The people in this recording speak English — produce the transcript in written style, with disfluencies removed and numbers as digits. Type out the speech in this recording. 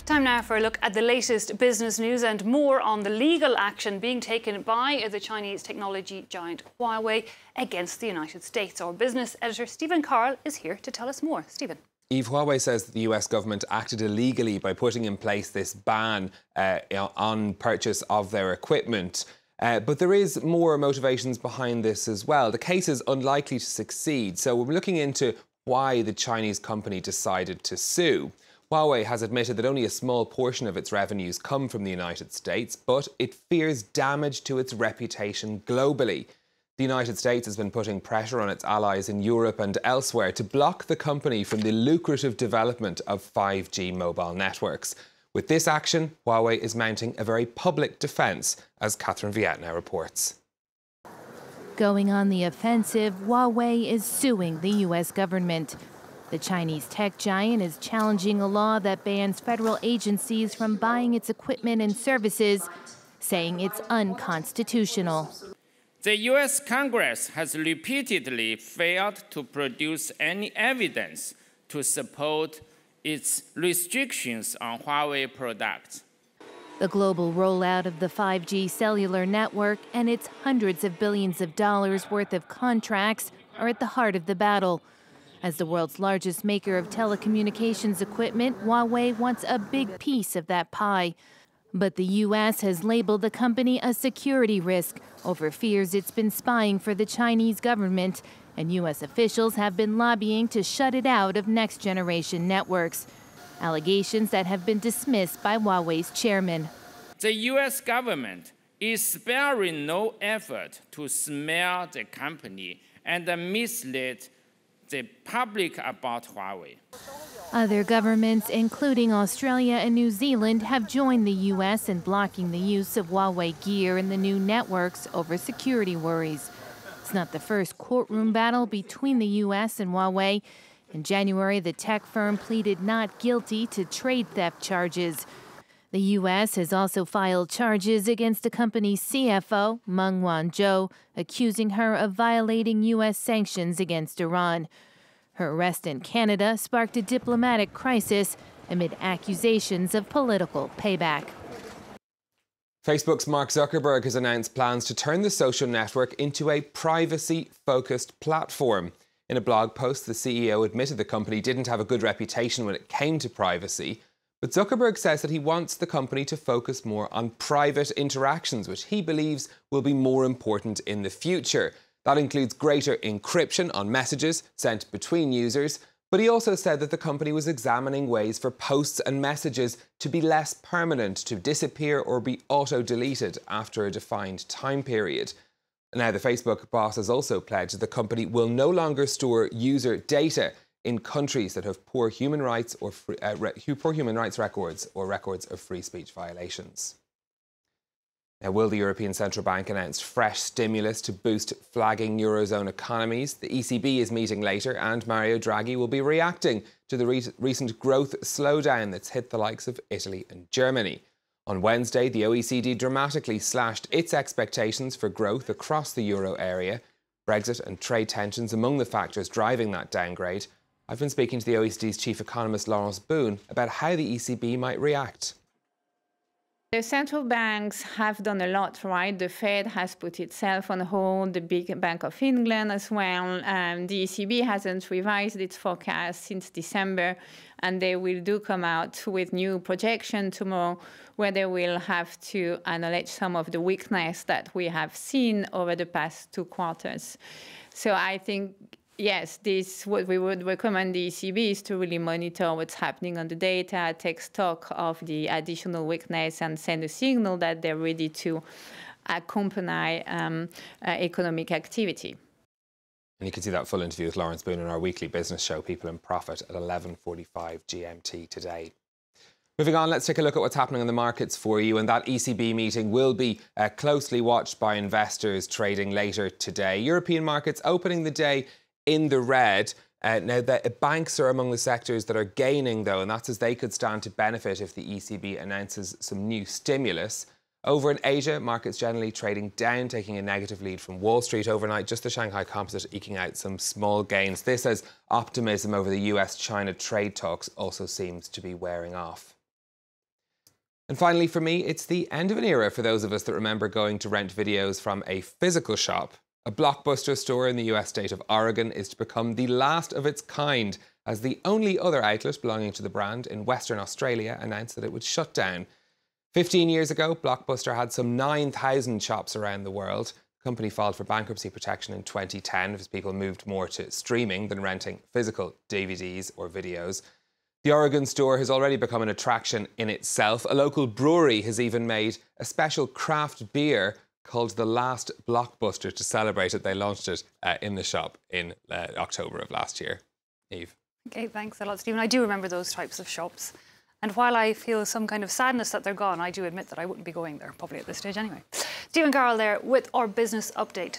Time now for a look at the latest business news and more on the legal action being taken by the Chinese technology giant Huawei against the United States. Our business editor Stephen Carl is here to tell us more. Stephen. Eve, Huawei says that the US government acted illegally by putting in place this ban on purchase of their equipment. But there is more motivations behind this as well. The case is unlikely to succeed, so we're looking into why the Chinese company decided to sue. Huawei has admitted that only a small portion of its revenues come from the United States, but it fears damage to its reputation globally. The United States has been putting pressure on its allies in Europe and elsewhere to block the company from the lucrative development of 5G mobile networks. With this action, Huawei is mounting a very public defence, as Catherine Vietna reports. Going on the offensive, Huawei is suing the U.S. government. The Chinese tech giant is challenging a law that bans federal agencies from buying its equipment and services, saying it's unconstitutional. The U.S. Congress has repeatedly failed to produce any evidence to support its restrictions on Huawei products. The global rollout of the 5G cellular network and its hundreds of billions of dollars worth of contracts are at the heart of the battle. As the world's largest maker of telecommunications equipment, Huawei wants a big piece of that pie. But the U.S. has labeled the company a security risk over fears it's been spying for the Chinese government, and U.S. officials have been lobbying to shut it out of next-generation networks. Allegations that have been dismissed by Huawei's chairman. The U.S. government is sparing no effort to smear the company and mislead the public about Huawei. Other governments, including Australia and New Zealand, have joined the U.S. in blocking the use of Huawei gear in the new networks over security worries. It's not the first courtroom battle between the U.S. and Huawei. In January, the tech firm pleaded not guilty to trade theft charges. The U.S. has also filed charges against the company's CFO, Meng Wanzhou, accusing her of violating U.S. sanctions against Iran. Her arrest in Canada sparked a diplomatic crisis amid accusations of political payback. Facebook's Mark Zuckerberg has announced plans to turn the social network into a privacy-focused platform. In a blog post, the CEO admitted the company didn't have a good reputation when it came to privacy. But Zuckerberg says that he wants the company to focus more on private interactions, which he believes will be more important in the future. That includes greater encryption on messages sent between users. But he also said that the company was examining ways for posts and messages to be less permanent, to disappear or be auto-deleted after a defined time period. Now, the Facebook boss has also pledged that the company will no longer store user data in countries that have poor human rights or poor human rights records or records of free speech violations. Now, will the European Central Bank announce fresh stimulus to boost flagging Eurozone economies? The ECB is meeting later and Mario Draghi will be reacting to the recent growth slowdown that's hit the likes of Italy and Germany. On Wednesday, the OECD dramatically slashed its expectations for growth across the euro area. Brexit and trade tensions among the factors driving that downgrade. I've been speaking to the OECD's chief economist, Laurence Boone, about how the ECB might react. The central banks have done a lot, right? The Fed has put itself on hold, the big Bank of England as well. The ECB hasn't revised its forecast since December, and they will come out with new projection tomorrow, where they will have to acknowledge some of the weakness that we have seen over the past 2 quarters. So I think, yes, what we would recommend the ECB is to really monitor what's happening on the data, take stock of the additional weakness, and send a signal that they're ready to accompany economic activity. And you can see that full interview with Laurence Boone in our weekly business show, People in Profit, at 11:45 GMT today. Moving on, let's take a look at what's happening in the markets for you. And that ECB meeting will be closely watched by investors trading later today. European markets opening the day in the red. Now, the banks are among the sectors that are gaining, though, and that's as they could stand to benefit if the ECB announces some new stimulus. Over in Asia, markets generally trading down, taking a negative lead from Wall Street overnight. Just the Shanghai Composite eking out some small gains. This as optimism over the US-China trade talks also seems to be wearing off. And finally, for me, it's the end of an era for those of us that remember going to rent videos from a physical shop. A Blockbuster store in the US state of Oregon is to become the last of its kind, as the only other outlet belonging to the brand in Western Australia announced that it would shut down. 15 years ago, Blockbuster had some 9,000 shops around the world. The company filed for bankruptcy protection in 2010 as people moved more to streaming than renting physical DVDs or videos. The Oregon store has already become an attraction in itself. A local brewery has even made a special craft beer called The Last Blockbuster to celebrate it. They launched it in the shop in October of last year. Eve. Okay, thanks a lot, Stephen. I do remember those types of shops. And while I feel some kind of sadness that they're gone, I do admit that I wouldn't be going there, probably at this stage anyway. Stephen Carroll there with our business update.